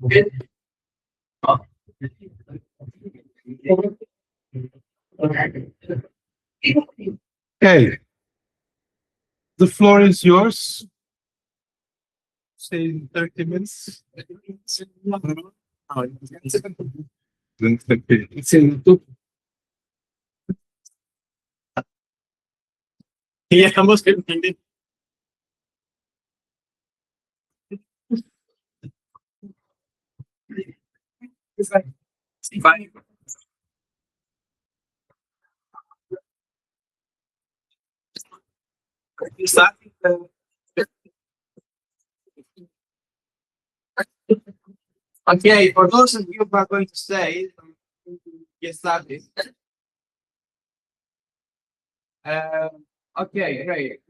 Okay, the floor is yours. Say 30 minutes. It's in two. Yeah, ambos que entendí. Fine. Okay, for those of you who are going to stay, get started. Okay, great.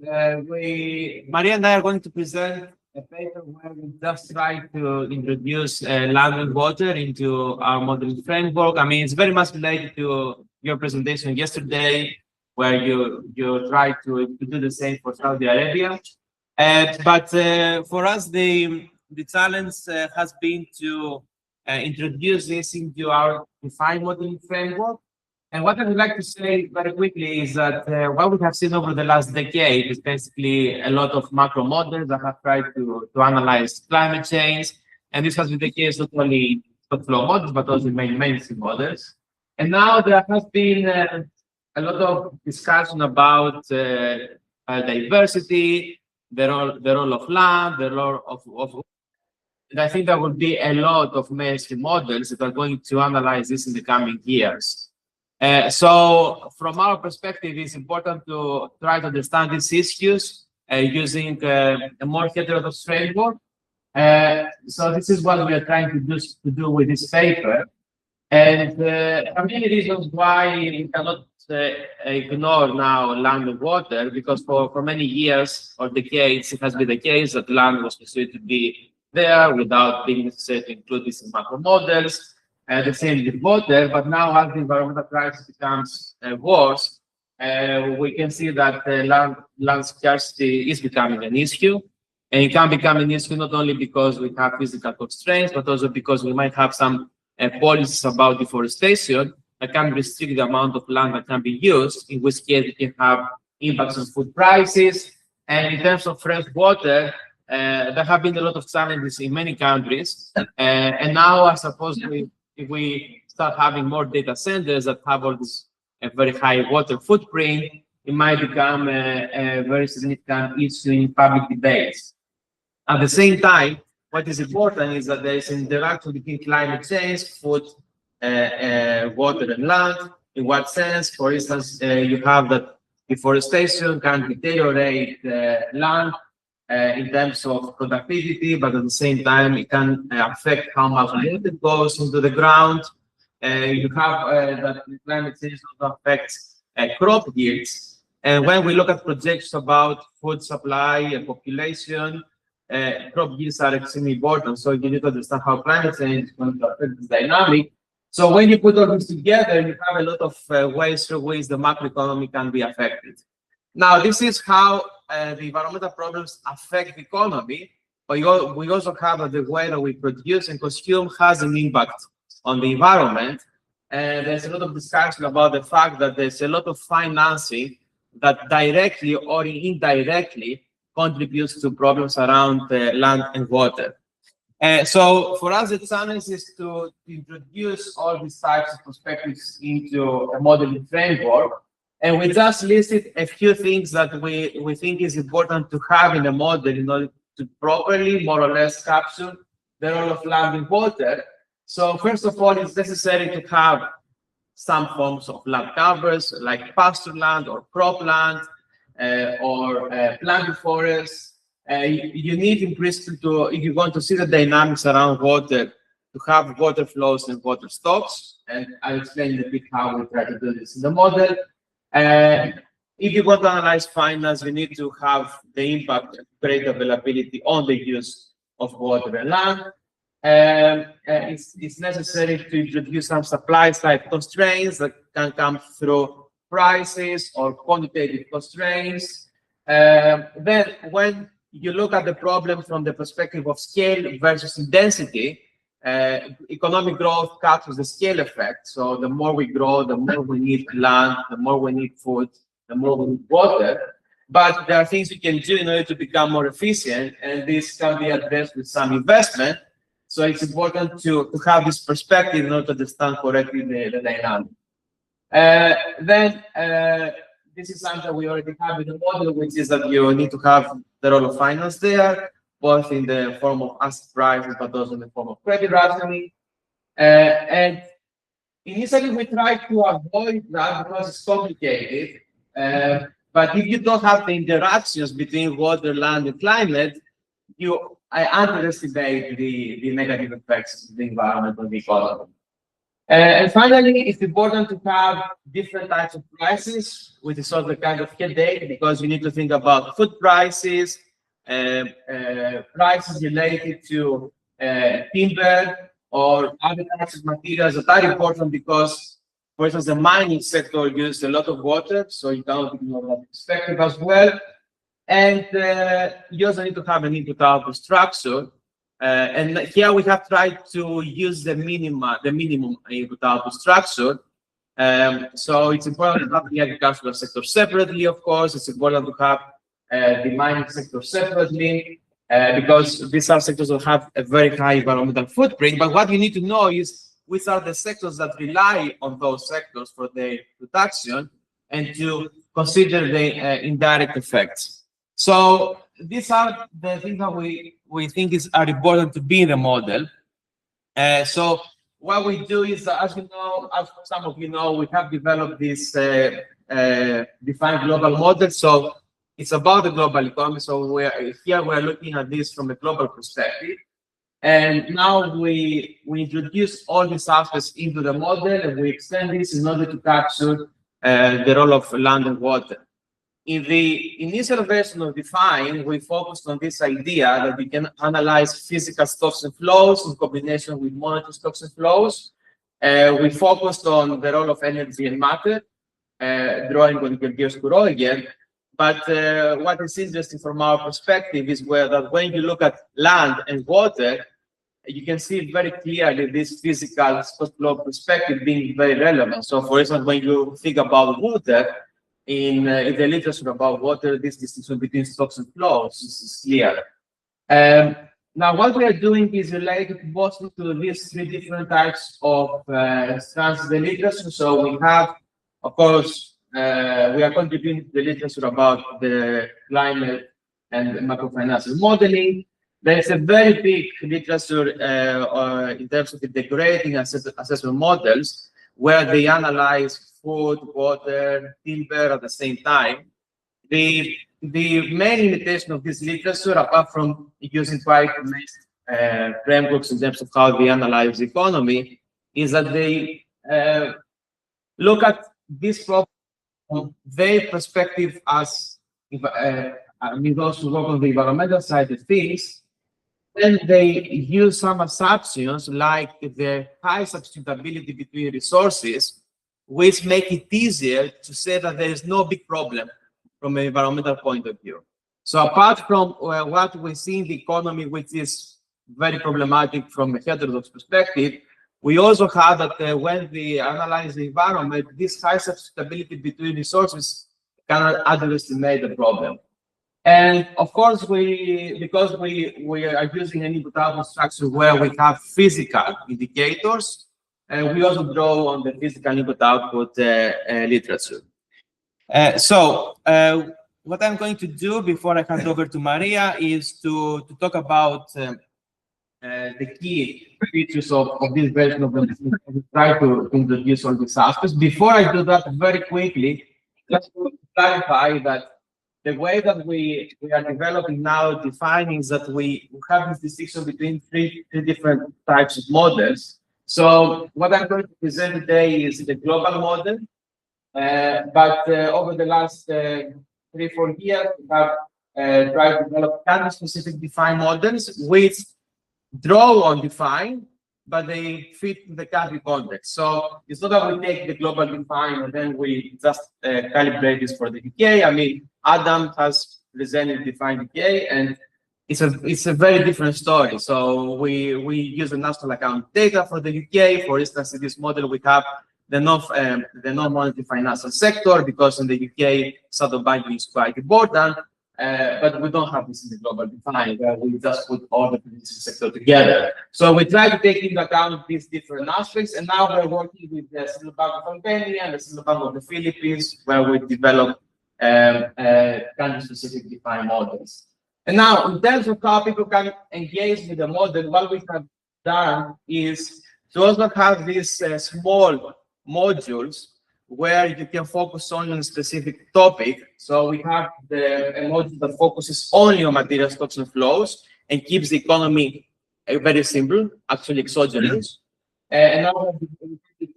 Maria and I are going to present a paper where we just try to introduce land and water into our modeling framework. I mean, it's very much related to your presentation yesterday, where you try to do the same for Saudi Arabia. But for us, the challenge has been to introduce this into our defined modeling framework. And what I would like to say very quickly is that what we have seen over the last decade is basically a lot of macro models that have tried to analyze climate change. And this has been the case not only in stock-flow models, but also in mainstream models. And now there has been a lot of discussion about diversity, the role of land, the role of and I think there will be a lot of mainstream models that are going to analyze this in the coming years. So from our perspective, it's important to try to understand these issues using a more heterodox framework. So this is what we are trying to do with this paper. And there are many reasons why we cannot ignore now land and water, because for many years or decades, it has been the case that land was considered to be there without being necessary to include this in macro models. The same with water, but now as the environmental crisis becomes worse, we can see that land scarcity is becoming an issue. And it can become an issue not only because we have physical constraints, but also because we might have some policies about deforestation that can restrict the amount of land that can be used, in which case we can have impacts on food prices. And in terms of fresh water, there have been a lot of challenges in many countries. And now, I suppose, if we start having more data centers that have all this very high water footprint, it might become a very significant issue in public debates. At the same time, what is important is that there is an interaction between climate change, food, water, and land. In what sense? For instance, you have that deforestation can deteriorate land in terms of productivity, but at the same time, it can affect how much water goes into the ground. You have that climate change also affects crop yields. And when we look at projections about food supply and population, crop yields are extremely important. So you need to understand how climate change is going to affect this dynamic. So when you put all this together, you have a lot of ways through which the macroeconomy can be affected. Now, this is how the environmental problems affect the economy, but we also have that the way that we produce and consume has an impact on the environment. And there's a lot of discussion about the fact that there's a lot of financing that directly or indirectly contributes to problems around land and water. So for us, the challenge is to introduce all these types of perspectives into a modeling framework. And we just listed a few things that we think is important to have in a model in order to properly, more or less, capture the role of land and water. So first of all, it's necessary to have some forms of land covers, like pasture land or cropland or planted forests. You need, in principle, if you want to see the dynamics around water, to have water flows and water stocks. And I'll explain a bit how we try to do this in the model. If you want to analyze finance, we need to have the impact of great availability on the use of water and land. It's necessary to introduce some supply-side constraints that can come through prices or quantitative constraints. Then, when you look at the problem from the perspective of scale versus density, economic growth captures the scale effect. So the more we grow, the more we need land, the more we need food, the more we need water. But there are things we can do in order to become more efficient, and this can be addressed with some investment. So it's important to have this perspective in order to understand correctly the dynamic. This is something we already have in the model, which is that you need to have the role of finance there, both in the form of asset prices, but also in the form of credit rationing. And initially, we tried to avoid that because it's complicated. But if you don't have the interactions between water, land, and climate, I underestimate the negative effects of the environment on the economy. And finally, it's important to have different types of prices, which is sort of a kind of headache because you need to think about food prices, prices related to timber or other types of materials that are important because, for instance, the mining sector uses a lot of water, so you cannot ignore that perspective as well. And you also need to have an input-output structure. And here we have tried to use the minimum input-output structure. So it's important to have the agricultural sector separately, of course. It's important to have the mining sector separately because these are sectors that have a very high environmental footprint. But what you need to know is which are the sectors that rely on those sectors for their production and to consider the indirect effects. So these are the things that we think are important to be in the model. So what we do is, as you know, as some of you know, we have developed this defined global model. So it's about the global economy. So we're looking at this from a global perspective. And now we introduce all these aspects into the model, and we extend this in order to capture the role of land and water. In the initial version of Define, we focused on this idea that we can analyze physical stocks and flows in combination with monetary stocks and flows. We focused on the role of energy and matter, drawing on Georgios Kourou again. But what is interesting from our perspective is that when you look at land and water, you can see very clearly this physical stock flow perspective being very relevant. So, for instance, when you think about water, in the literature about water, this distinction between stocks and flows is clear. Now, what we are doing is related mostly to these three different types of strands in the literature. So we have, of course, we are contributing to the literature about the climate and macrofinancial modeling. There's a very big literature in terms of integrating assessment models where they analyze food, water, timber at the same time. The main limitation of this literature, apart from using quite mixed frameworks in terms of how they analyze the economy, is that they look at this problem from their perspective as, those who work on the environmental side of things. Then they use some assumptions like the high substitutability between resources, which make it easier to say that there is no big problem from an environmental point of view. So apart from what we see in the economy, which is very problematic from a heterodox perspective, we also have that when we analyze the environment, this high substitutability between resources cannot underestimate the problem. And of course, because we are using an input-output structure where we have physical indicators, we also draw on the physical input-output literature. So what I'm going to do before I hand over to Maria is to talk about the key features of this version of the machine. Try to introduce all these aspects. Before I do that, very quickly, just to clarify that the way that we are developing now, defining is that we have this distinction between three different types of models. So what I'm going to present today is the global model. But over the last 3-4 years, we have tried to develop country-specific Define models, which draw on Define, but they fit the country context. So it's not that we take the global Define and then we just calibrate this for the UK. I mean, Adam has presented Define UK, and it's a very different story. So we use the national account data for the UK. For instance, in this model, we have the non-monetary financial sector, because in the UK, shadow banking is quite important. But we don't have this in the global define, where we just put all the financial sector together. So we try to take into account these different aspects, and now we're working with the Central Bank of Albania and the Central Bank of the Philippines, where we develop country-specific defined models. And now, in terms of how people can engage with the model, what we have done is to also have these small modules where you can focus on a specific topic. So we have a module that focuses only on material stocks and flows and keeps the economy very simple, actually exogenous. And now we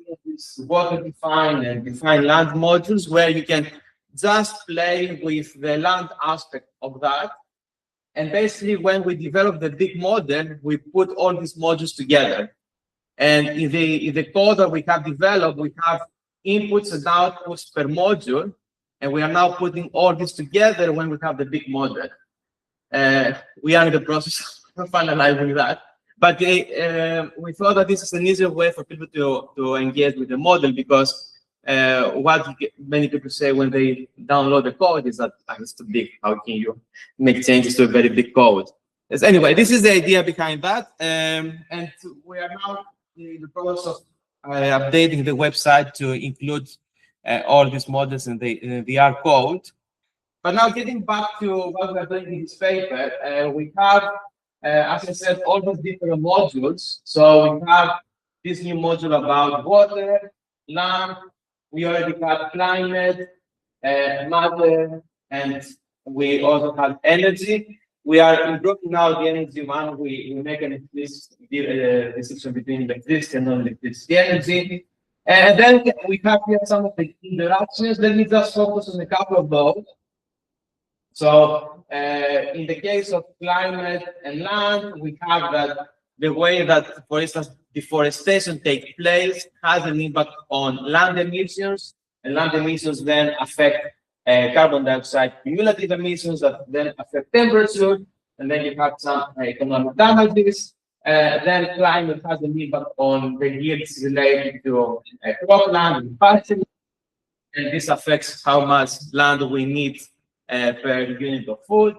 have these water-defined and defined land modules where you can just play with the land aspect of that. And basically, when we develop the big model, we put all these modules together. And in the code that we have developed, we have inputs and outputs per module, and we are now putting all this together when we have the big model. We are in the process of finalizing that, but we thought that this is an easier way for people to engage with the model, because what many people say when they download the code is that it's too big. How can you make changes to a very big code? Yes, anyway, this is the idea behind that, and we are now in the process of updating the website to include all these models in the VR code. But now, getting back to what we're doing in this paper, we have, as I said, all these different modules. So we have this new module about water, land. We already have climate, matter, and we also have energy. We are improving now the energy one. We make an distinction between electricity and non-electricity energy. And then we have here some of the interactions. Let me just focus on a couple of those. So in the case of climate and land, we have that the way that, for instance, deforestation takes place has an impact on land emissions, and land emissions then affect carbon dioxide cumulative emissions that then affect temperature, and then you have some economic damages. Then climate has an impact on the yields related to cropland and pasture, and this affects how much land we need per unit of food.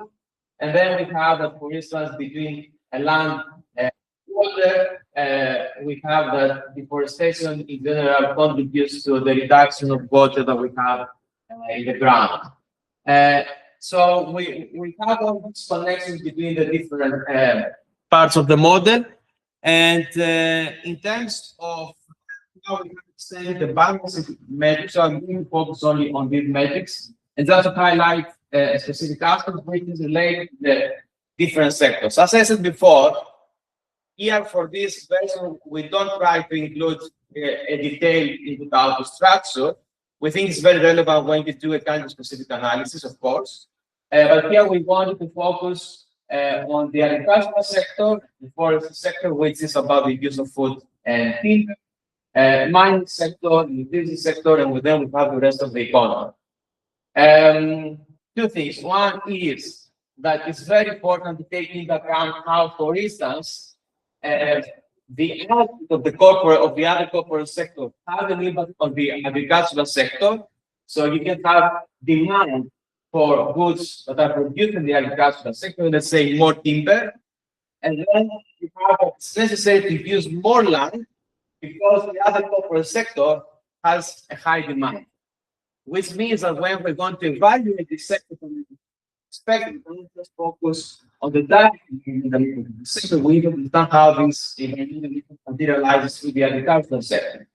And then we have that, for instance, between land and water, we have that deforestation in general contributes to the reduction of water that we have in the ground. So we have all these connections between the different parts of the model. And in terms of how we extend the balance metrics, so I'm going to focus only on these metrics and just to highlight a specific aspect which is related to the different sectors. As I said before, here for this version, we don't try to include a detailed input output structure. We think it's very relevant when you do a kind of specific analysis, of course. But here we wanted to focus on the agricultural sector, the forest sector, which is about the use of food and timber, mining sector, the utility sector, and then we have the rest of the economy. Two things. One is that it's very important to take into account how, for instance, the output of the other corporate sector have an impact on the agricultural sector. So you can have demand for goods that are produced in the agricultural sector, let's say more timber, and then you have it's necessary to use more land because the other corporate sector has a high demand, which means that when we're going to evaluate this sector from the perspective, we don't just focus on the direct sector, we understand how this materializes through the agricultural sector.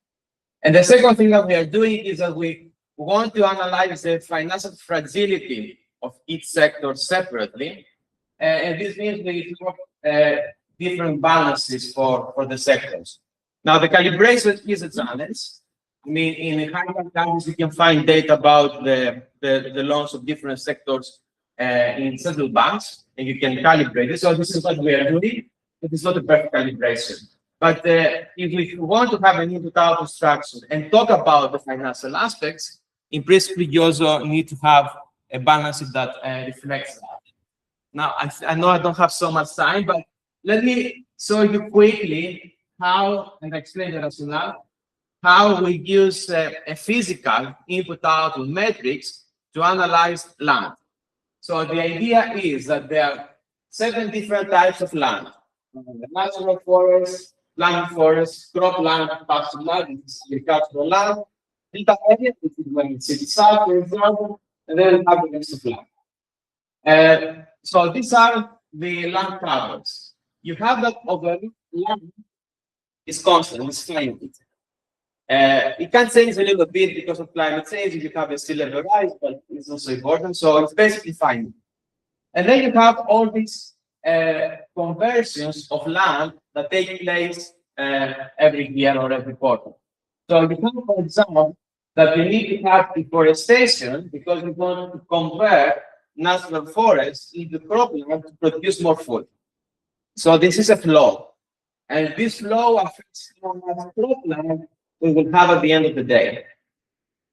And the second thing that we are doing is that we want to analyze the financial fragility of each sector separately. And this means we have different balances for the sectors. Now, the calibration is a challenge. I mean, in high-income countries, you can find data about the loans of different sectors in central banks, and you can calibrate it. So this is what we are doing. It is not a perfect calibration. But if we want to have an input-output structure and talk about the financial aspects, in principle, you also need to have a balance that reflects that. Now, I know I don't have so much time, but let me show you quickly how, and explain the rationale, how we use a physical input-output matrix to analyze land. So the idea is that there are 7 different types of land: natural forest, land forest, cropland, pasture land, agricultural land, delta area, which is when city south, for example, and then we have the rest of land. So these are the land covers. You have that over land is constant, it's finite. It can change a little bit because of climate change. You have a sea level rise, but it's also important. So it's basically finite. And then you have all these conversions of land that take place every year or every quarter. So you have, for example, that we need to have deforestation because we want to convert natural forests into cropland to produce more food. So this is a flow. And this flow affects how much cropland we will have at the end of the day.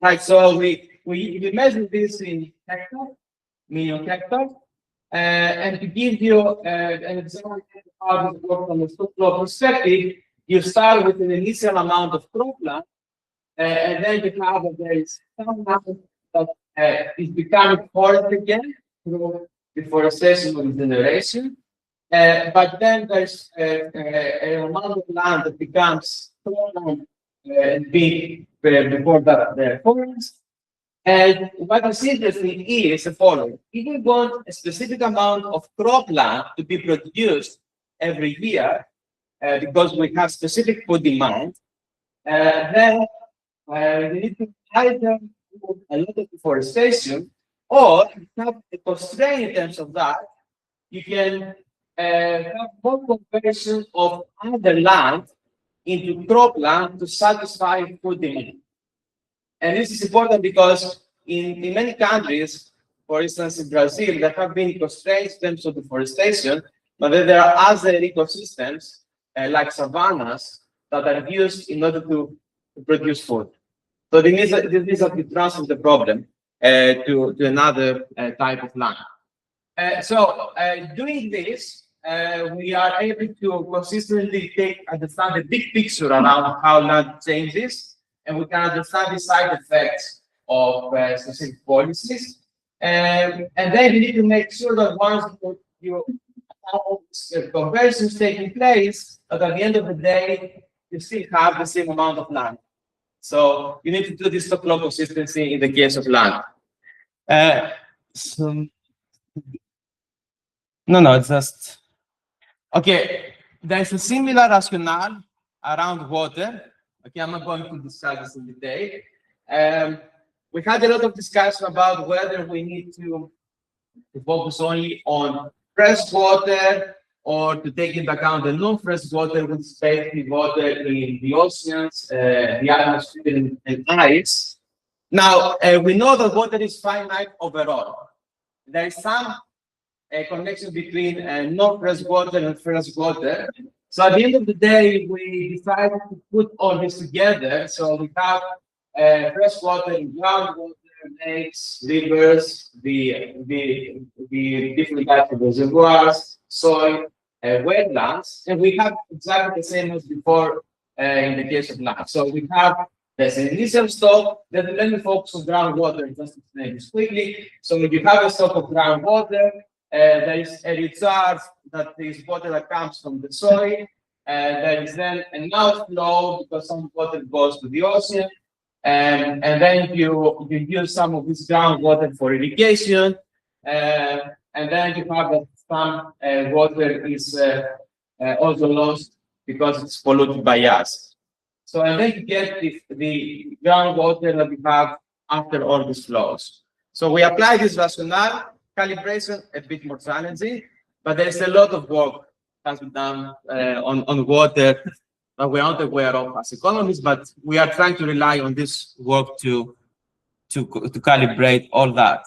Right, so we measure this in hectares, million hectares, and to give you an example of how this works from a stock-flow perspective, you start with an initial amount of cropland, and then you have that there is some amount that is becoming forest again through deforestation or regeneration. But then there's an amount of land that becomes cropland big before the forest. And what is interesting is the following: if we want a specific amount of cropland to be produced every year, because we have specific food demand, then we need to either do a lot of deforestation, or have a constraint in terms of that. You can have more conversion of other land into cropland to satisfy food demand. And this is important because in many countries, for instance, in Brazil, there have been constraints in terms of deforestation, but then there are other ecosystems like savannas that are used in order to produce food. So this is to transfer the problem to another type of land. Doing this, we are able to consistently understand the big picture around how land changes, and we can understand the side effects of specific policies. And then we need to make sure that once you have conversions taking place, that at the end of the day, you still have the same amount of land. So you need to do this stock-flow consistency in the case of land. No, it's just okay. There's a similar rationale around water. Okay, I'm not going to discuss this in detail. We had a lot of discussion about whether we need to focus only on fresh water or to take into account the non-fresh water, which is basically water in the oceans, the atmosphere, and ice. Now, we know that water is finite overall. There is some connection between non-fresh water and fresh water. So at the end of the day, we decided to put all this together. So we have fresh water in groundwater, lakes, rivers, the different types of reservoirs, soil, wetlands, and we have exactly the same as before in the case of land. So we have there's an initial stock. Let me focus on groundwater just to explain this quickly. So if you have a stock of groundwater, there is a recharge that is water that comes from the soil. There is then an outflow because some water goes to the ocean. And then you use some of this groundwater for irrigation. And then you have that some water is also lost because it's polluted by us. So and then you get the groundwater that we have after all these flows. So we apply this rationale. Calibration a bit more challenging, but there's a lot of work has been done on water that we're not aware of as economists, but we are trying to rely on this work to calibrate all that.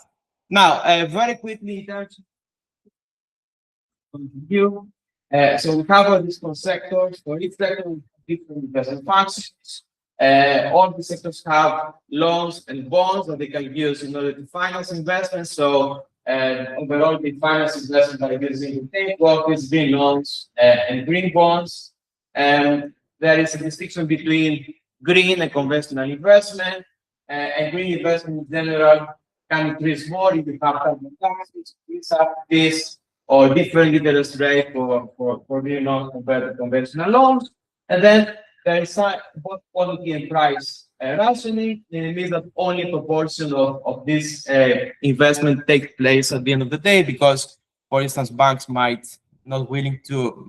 Now, very quickly, in terms of view, so we cover these four sectors. For each sector, we have different investment functions. All the sectors have loans and bonds that they can use in order to finance investments. So overall, we finance investment by using retained profits, green loans, and green bonds. There is a distinction between green and conventional investment, and green investment in general can increase more if you have carbon taxes, this, or different interest rate for green loans compared to conventional loans. And then there is both quality and price rationing. It means that only a proportion of this investment takes place at the end of the day, because, for instance, banks might not be willing to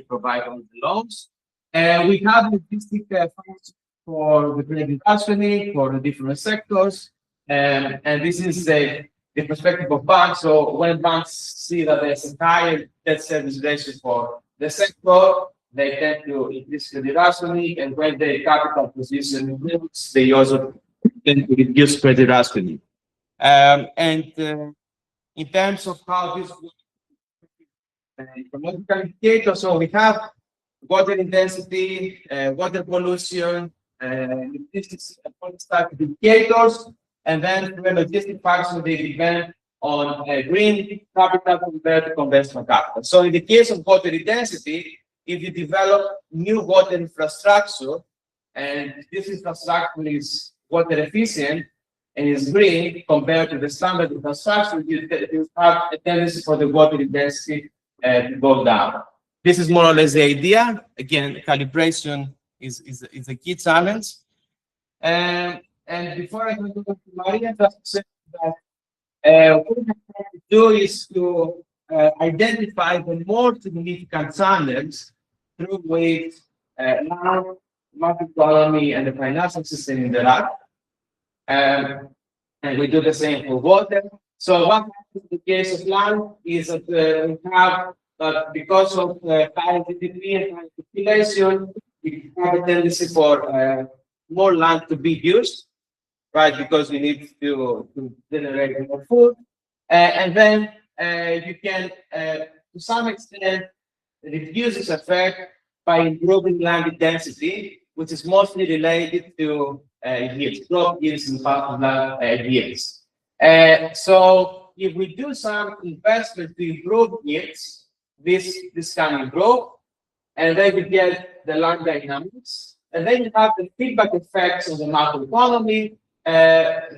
provide all the loans. We have logistic funds for the credit rationing for the different sectors, and this is the perspective of banks. So when banks see that there's a higher debt service ratio for the sector, they tend to increase credit rationing, and when the capital position improves, they also tend to reduce credit rationing. In terms of how this ecological indicators, so we have water intensity, water pollution, logistics indicators, and then the logistic factors, they depend on green capital compared to conventional capital. So in the case of water intensity, if you develop new water infrastructure, and this infrastructure is water efficient and is green compared to the standard infrastructure, you have a tendency for the water intensity to go down. This is more or less the idea. Again, calibration is a key challenge. And before I go to Maria, just to say that what we have to do is to identify the more significant channels through which land, macroeconomy, and the financial system interact. And we do the same for water. So what happens in the case of land is that we have that because of high GDP and high population, we have a tendency for more land to be used, right? Because we need to generate more food. And then you can, to some extent, reduce this effect by improving land density, which is mostly related to yields, crop yields and farmland yields. So if we do some investment to improve yields, this can improve, and then we get the land dynamics, and then you have the feedback effects on the macroeconomy.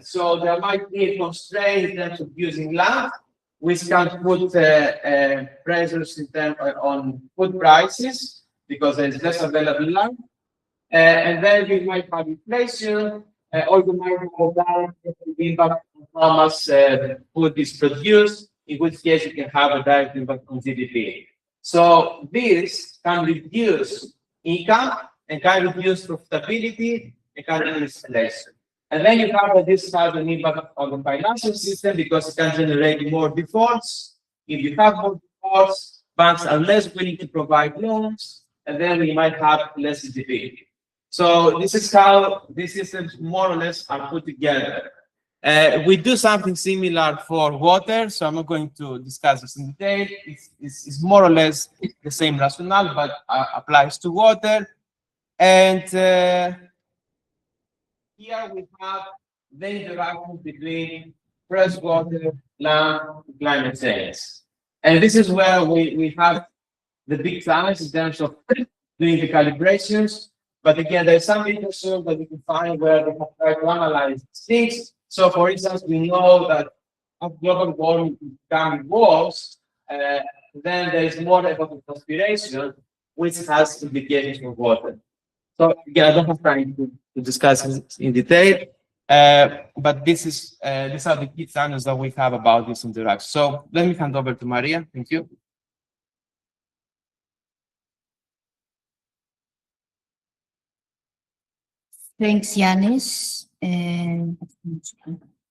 So there might be a constraint in terms of using land, which can put pressures in terms on food prices because there is less available land. And then we might have inflation, or you might have the impact on how much food is produced, in which case you can have a direct impact on GDP. So this can reduce income and can reduce profitability and can reduce inflation. And then you have that this has an impact on the financial system because it can generate more defaults. If you have more defaults, banks are less willing to provide loans, and then we might have less GDP. So this is how these systems more or less are put together. We do something similar for water, so I'm not going to discuss this in detail. It's more or less the same rationale, but applies to water. And here we have the interaction between freshwater, land, and climate change. And this is where we have the big challenge in terms of doing the calibrations. But again, there's some literature that we can find where they have tried to analyze things. So, for instance, we know that as global warming becoming worse, then there is more evapotranspiration, which has implications for water. So, again, I don't have time to discuss this in detail, but these are the key channels that we have about this interaction. So, let me hand over to Maria. Thank you. Thanks, Yannis.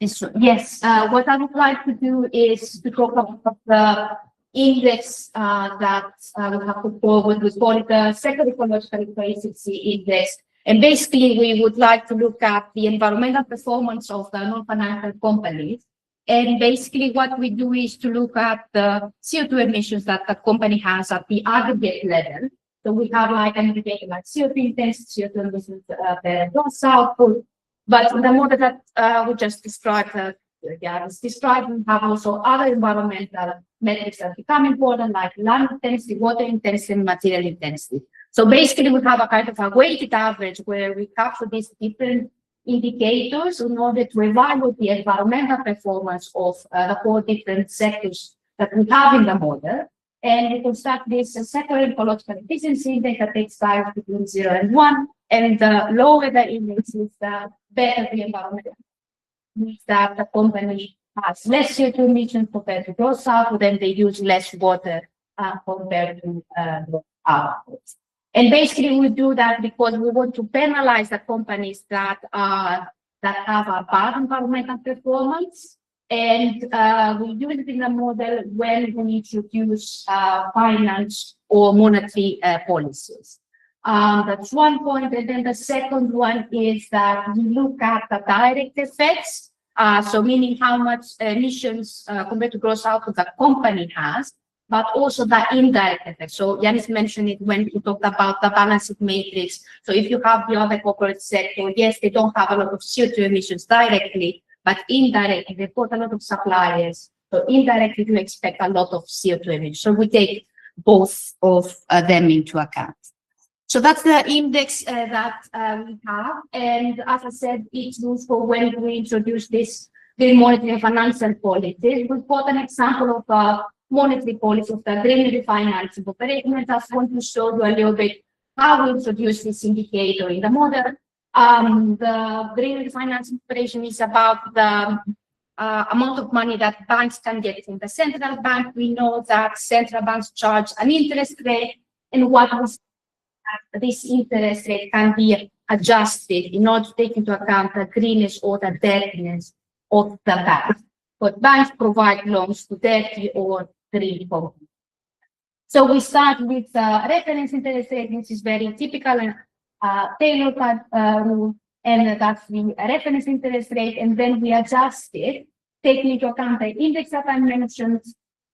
Yes, what I would like to do is to talk about the index that we have put forward. We call it the sector ecological efficiency index. And basically, we would like to look at the environmental performance of the non-financial companies. And basically, what we do is to look at the CO2 emissions that the company has at the aggregate level. So we have like an indicator like CO2 intensity, CO2 emissions per gross output. But the model that we just described Yannis described, we have also other environmental metrics that become important, like land intensity, water intensity, and material intensity. So basically, we have a kind of a weighted average where we capture these different indicators in order to evaluate the environmental performance of the 4 different sectors that we have in the model. And we construct this sector ecological efficiency index that takes values between 0 and 1. And the lower the index is, the better the environmental. Means that the company has less CO2 emissions compared to gross output, and they use less water compared to gross output. And basically, we do that because we want to penalize the companies that have a bad environmental performance. And we use it in the model when we introduce finance or monetary policies. That's one point. And then the second one is that we look at the direct effects. So meaning how much emissions compared to gross output the company has, but also the indirect effects. So Yannis mentioned it when he talked about the balancing matrix. So if you have the other corporate sector, yes, they don't have a lot of CO2 emissions directly, but indirectly, they've got a lot of suppliers. So indirectly, you expect a lot of CO2 emissions. So we take both of them into account. So that's the index that we have. And as I said, it's useful when we introduce this green monetary and financial policy. We've got an example of monetary policy of the green refinancing operation. I just want to show you a little bit how we introduce this indicator in the model. The green refinancing operation is about the amount of money that banks can get from the central bank. We know that central banks charge an interest rate, and what was this interest rate can be adjusted in order to take into account the greenness or the dirtiness of the bank. But banks provide loans to dirty or green companies. So we start with reference interest rate, which is very typical and Taylor rule, and that's the reference interest rate, and then we adjust it, taking into account the index that I mentioned,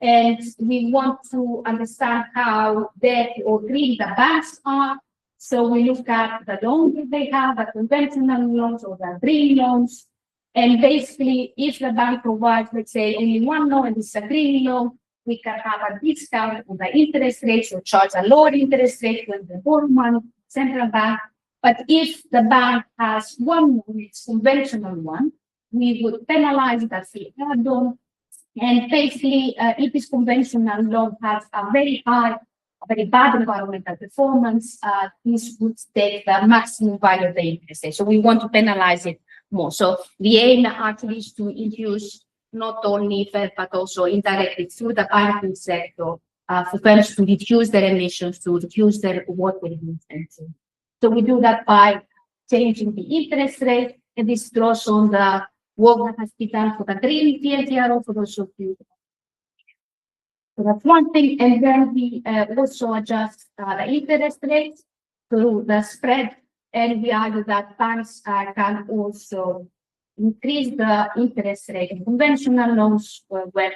and we want to understand how dirty or green the banks are. So we look at the loans that they have, the conventional loans or the green loans, and basically, if the bank provides, let's say, only one loan and it's a green loan, we can have a discount on the interest rate, or charge a lower interest rate when they borrow money, central bank. But if the bank has one loan, it's conventional one, we would penalize that fee add-on. And basically, if this conventional loan has a very bad environmental performance, this would take the maximum value of the interest rate. So we want to penalize it more. So the aim actually is to induce not only Fed, but also indirectly through the banking sector for firms to reduce their emissions, to reduce their water intensity. So we do that by changing the interest rate, and this draws on the work that has been done for the green TLTRO for also future. So that's one thing, and then we also adjust the interest rates through the spread, and we argue that banks can also increase the interest rate in conventional loans where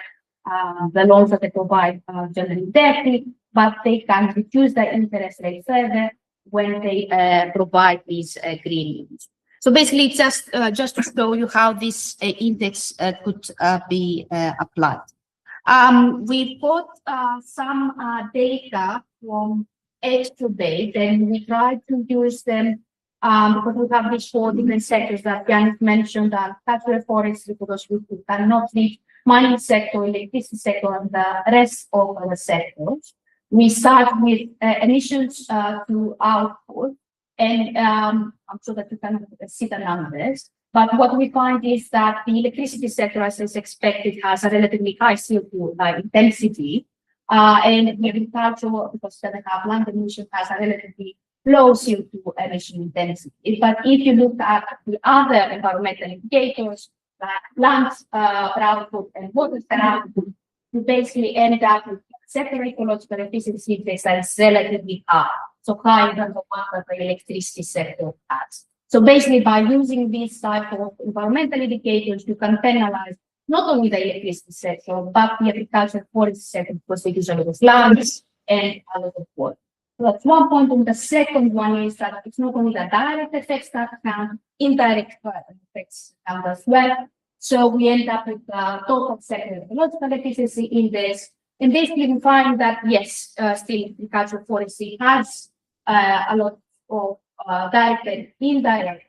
the loans that they provide are generally dirty, but they can reduce the interest rate further when they provide these green loans. So basically, it's just to show you how this index could be applied. We got some data from X2Date, and we tried to use them because we have these 4 different sectors that Yannis mentioned, agricultural, forestry, because we cannot leave mining sector, electricity sector, and the rest of the sectors. We start with emissions to output, and I'm sure that you can see the numbers. But what we find is that the electricity sector, as is expected, has a relatively high CO2 intensity, and the agriculture, because it doesn't have land emission, has a relatively low CO2 emission intensity. But if you look at the other environmental indicators, like land output and water output, you basically end up with sector ecological efficiency index that is relatively high, so higher than the one that the electricity sector has. So basically, by using these type of environmental indicators, you can penalize not only the electricity sector, but the agricultural forestry sector, because they use a lot of land and a lot of water. So that's one point. And the second one is that it's not only the direct effects that count, indirect effects count as well. So we end up with the total sector ecological efficiency index. And basically we find that, yes, still agricultural forestry has a lot of direct and indirect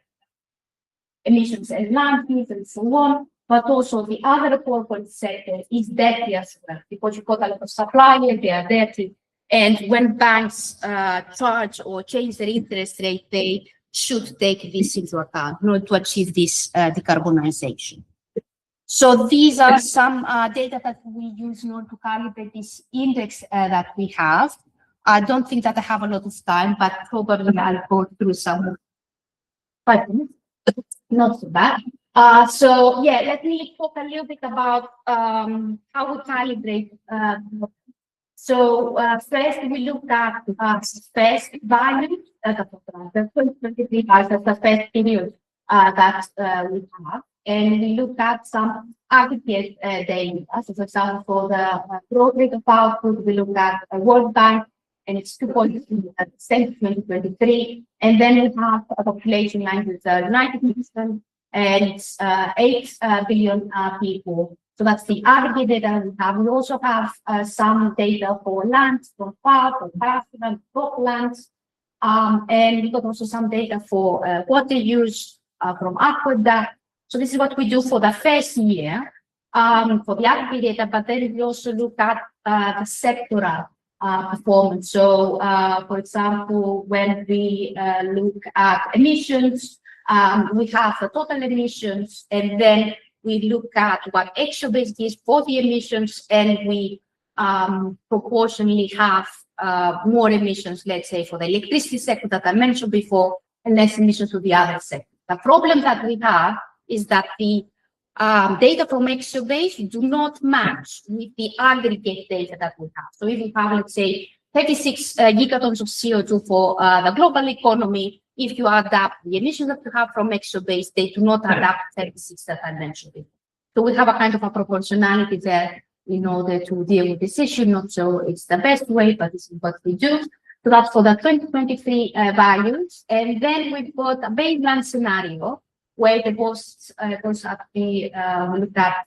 emissions and land use and so on, but also the other corporate sector is dirty as well, because you've got a lot of suppliers, they are dirty. And when banks charge or change their interest rate, they should take this into account in order to achieve this decarbonization. So these are some data that we use in order to calibrate this index that we have. I don't think that I have a lot of time, but probably I'll go through some 5 minutes. Not so bad. So yeah, let me talk a little bit about how we calibrate. So first we looked at first value, the 2023 as the first period that we have. And we looked at some aggregate data. So for example, for the growth rate of output, we looked at a World Bank, and it's 2.3 at the 2023. And then we have a population line with 90%, and it's 8 billion people. So that's the aggregate data we have. We also have some data for land, for farm, for pasture, for lands. And we got also some data for water use from aqueduct. So this is what we do for the first year for the aggregate data, but then we also look at the sectoral performance. So, for example, when we look at emissions, we have the total emissions, and then we look at what extra-based is for the emissions, and we proportionally have more emissions, let's say, for the electricity sector that I mentioned before, and less emissions to the other sector. The problem that we have is that the data from extra-base do not match with the aggregate data that we have. So if we have, let's say, 36 gigatons of CO2 for the global economy, if you add up the emissions that we have from extra-base, they do not add up 36 that I mentioned before. So we have a kind of a proportionality there in order to deal with this issue. Not so it's the best way, but this is what we do. So that's for the 2023 values. And then we've got a baseline scenario where the most goes at the look at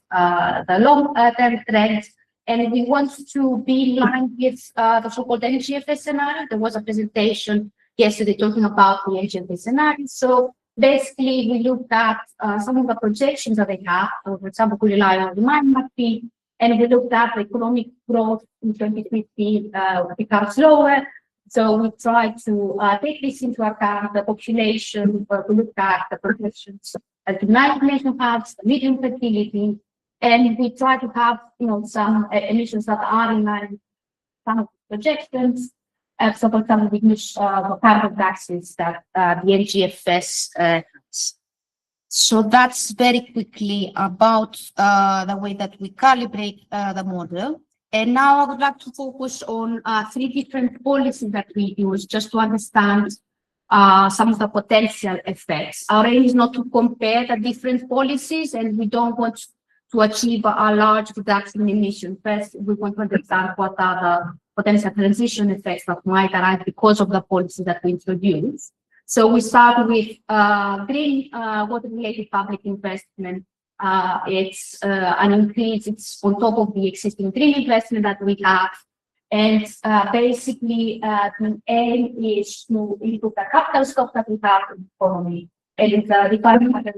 the long-term trends, and we want to be in line with the so-called NGFS scenario. There was a presentation yesterday talking about the NGFS scenario. So basically, we looked at some of the projections that they have. For example, we rely on demand mapping, and we looked at the economic growth in 2050 becomes lower. So we try to take this into account, the population, we look at the projections, the management hubs, the medium fertility, and we try to have, some emissions that are in line with some of the projections. So for example, we use the carbon taxes that the NGFS has. So that's very quickly about the way that we calibrate the model. And now I would like to focus on 3 different policies that we use just to understand some of the potential effects. Our aim is not to compare the different policies, and we don't want to achieve a large reduction in emissions. First, we want to understand what are the potential transition effects that might arise because of the policy that we introduce. So we start with green water-related public investment. It's an increase, it's on top of the existing green investment that we have. And basically, the aim is to improve the capital stock that we have in the economy. And the government has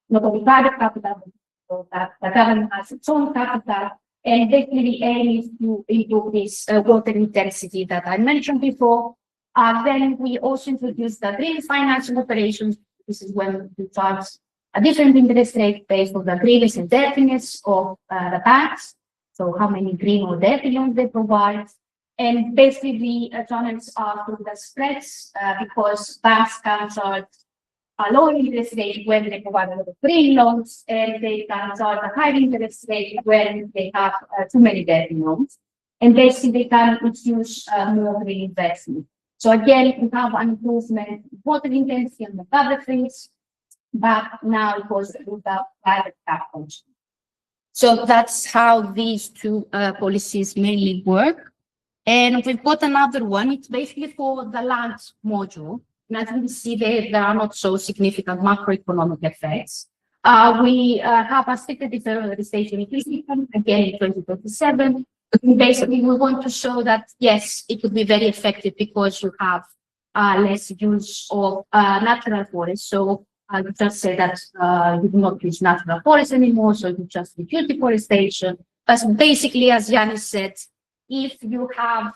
not only private capital, but that the government has its own capital. And basically, the aim is to improve this water intensity that I mentioned before. Then we also introduced the green financial operations. This is when we charge a different interest rate based on the greenness and dirtiness of the banks. So how many green or dirty loans they provide. And basically the channels are through the spreads because banks can charge a low interest rate when they provide a lot of green loans, and they can charge a high interest rate when they have too many dirty loans. And basically they can introduce more green investment. So again, we have an improvement in water intensity and the other things, but now it was without private capital. So that's how these 2 policies mainly work. And we've got another one. It's basically for the land module. And as you can see there are not so significant macroeconomic effects. We have a stricter deferralization again in 2027. Basically, we want to show that, yes, it could be very effective because you have less use of natural forests. So you just say that you do not use natural forests anymore, so you just reduce deforestation. But basically, as Yannis said, if you have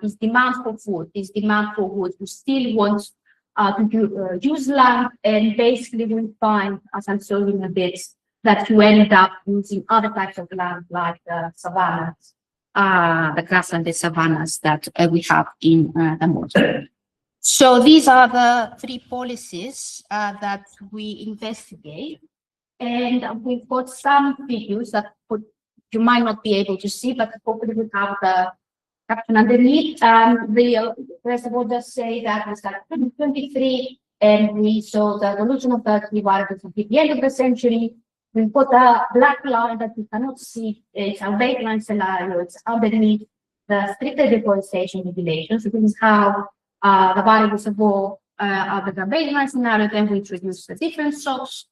this demand for food, this demand for wood, you still want to use land, and basically we find, as I'm showing a bit, that you end up using other types of land like the savannas, the grassland savannas that we have in the model. So these are the three policies that we investigate, and we've got some figures that you might not be able to see, but hopefully we have the caption underneath. First of all, just say that we started 2023, and we saw the evolution of the three variables at the end of the century. We put a black line that you cannot see. It's our baseline scenario. It's underneath the stricter deforestation regulations. So this is how the variables evolve under the baseline scenario. Then we introduce the different shocks.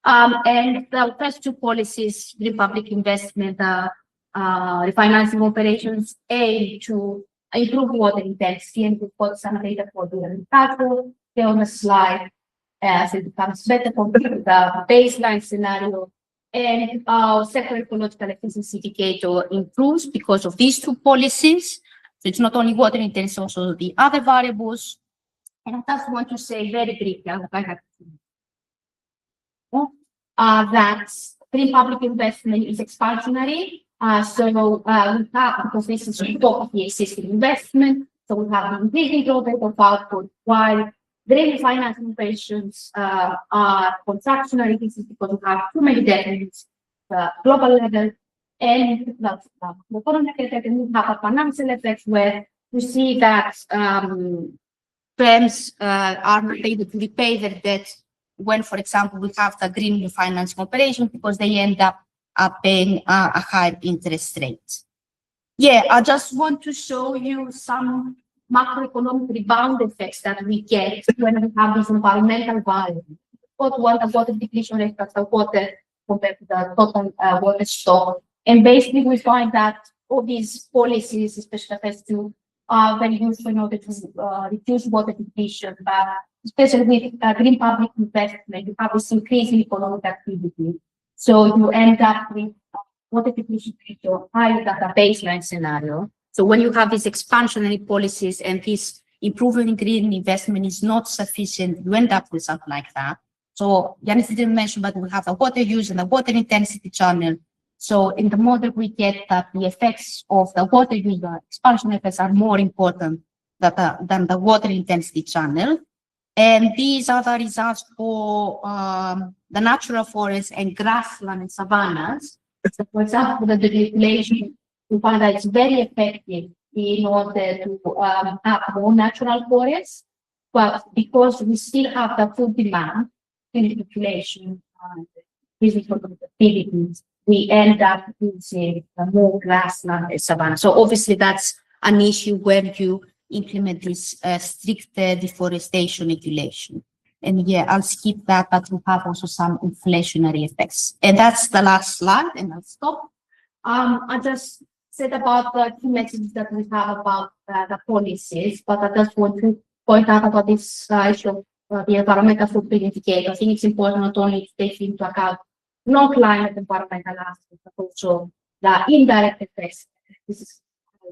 And the first two policies, green public investment, refinancing operations, aim to improve water intensity, and we've got some data for the agriculture here on the slide. So it becomes better compared to the baseline scenario, and our sector ecological efficiency indicator improves because of these two policies. So it's not only water intensity, also the other variables. And I just want to say very briefly, I hope I have that green public investment is expansionary. So we have, because this is on top of the existing investment, so we have an increasing growth rate of output, while green financing operations are contractionary. This is because we have too many deficits global level, and that's the economic effect, and we have a financial effect where we see that firms are not able to repay their debt when, for example, we have the green financing operation, because they end up paying a higher interest rate. Yeah, I just want to show you some macroeconomic rebound effects that we get when we have these environmental values. What the water depletion rate of the water compared to the total water stock. And basically we find that all these policies, especially the first two, are very useful in order to reduce water depletion, but especially with green public investment, you have this increase in economic activity. So you end up with water depletion ratio higher than the baseline scenario. So when you have these expansionary policies and this improvement in green investment is not sufficient, you end up with something like that. So Yannis didn't mention, but we have the water use and the water intensity channel. So in the model, we get that the effects of the water use, the expansion effects, are more important than the water intensity channel. And these are the results for the natural forests and grassland and savannas. So for example, the depletion, we find that it's very effective in order to have more natural forests, but because we still have the food demand in the population, physical activities, we end up using more grassland and savanna. So obviously that's an issue when you implement this strict deforestation regulation. And yeah, I'll skip that, but we have also some inflationary effects. And that's the last slide, and I'll stop. I just said about the key messages that we have about the policies, but I just want to point out about this issue of the environmental footprint indicator. I think it's important not only to take into account non-climate environmental aspects, but also the indirect effects. This is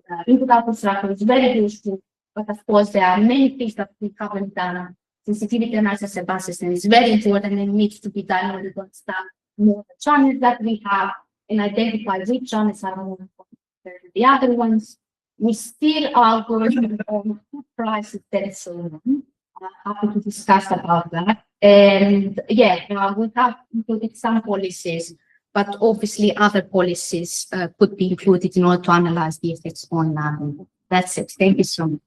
the input construction is very useful, but of course there are many things that we haven't done. Sensitivity analysis and system is very important and needs to be done in order to understand more the channels that we have and identify which channels are more important than the other ones. We still are going on food prices and so on. Happy to discuss about that. And yeah, we have included some policies, but obviously other policies could be included in order to analyze the effects on land. That's it. Thank you so much.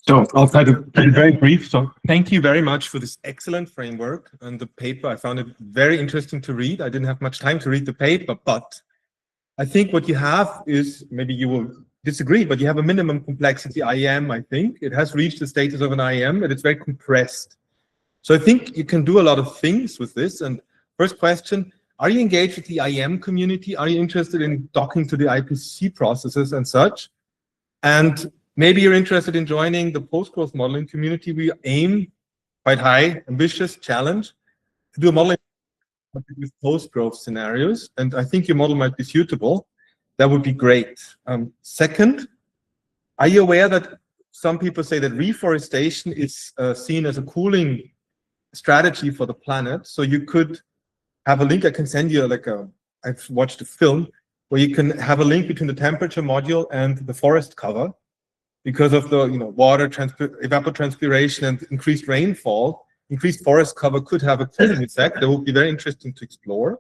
So I'll try to be very brief. So thank you very much for this excellent framework and the paper. I found it very interesting to read. I didn't have much time to read the paper, but I think what you have is, maybe you will disagree, but you have a minimum complexity IM, I think. It has reached the status of an IM and it's very compressed. So I think you can do a lot of things with this. And first question, are you engaged with the IM community? Are you interested in docking to the IPC processes and such? And maybe you're interested in joining the post-growth modeling community. We aim quite high, ambitious challenge to do a modeling with post-growth scenarios. And I think your model might be suitable. That would be great. Second, are you aware that some people say that reforestation is seen as a cooling strategy for the planet? So you could have a link. I can send you I've watched a film where you can have a link between the temperature module and the forest cover because of the water evapotranspiration and increased rainfall. Increased forest cover could have a cooling effect that would be very interesting to explore,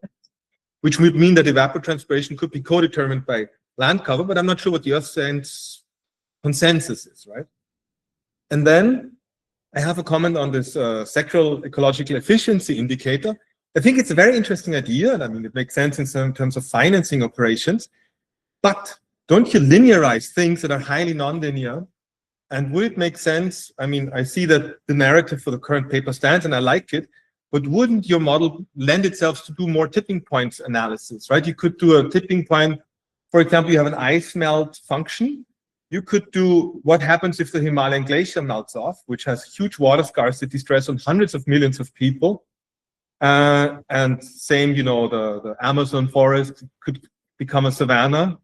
which would mean that evapotranspiration could be co-determined by land cover, but I'm not sure what the Earth consensus is, right? And then I have a comment on this sectoral ecological efficiency indicator. I think it's a very interesting idea, and I mean, it makes sense in terms of financing operations, but don't you linearize things that are highly nonlinear? And would it make sense? I mean, I see that the narrative for the current paper stands, and I like it, but wouldn't your model lend itself to do more tipping points analysis, right? You could do a tipping point. For example, you have an ice melt function. You could do what happens if the Himalayan glacier melts off, which has huge water scarcity stress on hundreds of millions of people. And same, the Amazon forest could become a savanna.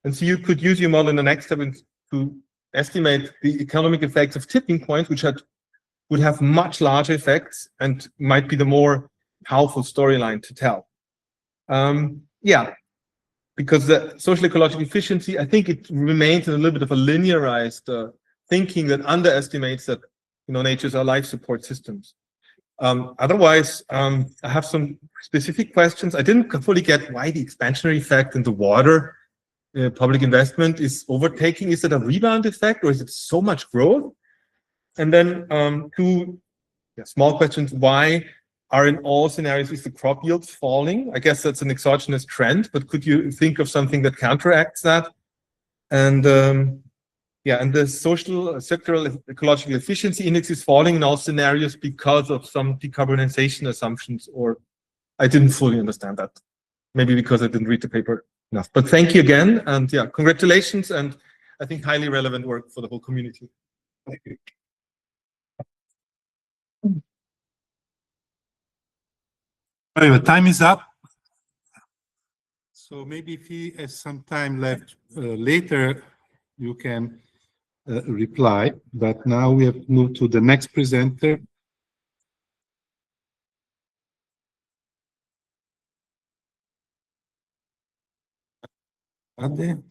And so you could use your model in the next step to estimate the economic effects of tipping points, which would have much larger effects and might be the more powerful storyline to tell. Yeah, because the social ecological efficiency, I think it remains in a little bit of a linearized thinking that underestimates that natures are life support systems. Otherwise, I have some specific questions. I didn't fully get why the expansionary effect in the water public investment is overtaking. Is it a rebound effect or is it so much growth? And then two small questions. Why are in all scenarios is the crop yields falling? I guess that's an exogenous trend, but could you think of something that counteracts that? And and the social sectoral ecological efficiency index is falling in all scenarios because of some decarbonization assumptions, or I didn't fully understand that. Maybe because I didn't read the paper enough. But thank you again, and congratulations, and I think highly relevant work for the whole community. Thank you. Anyway, time is up. So maybe if he has some time left later, you can reply. But now we have moved to the next presenter. Ade?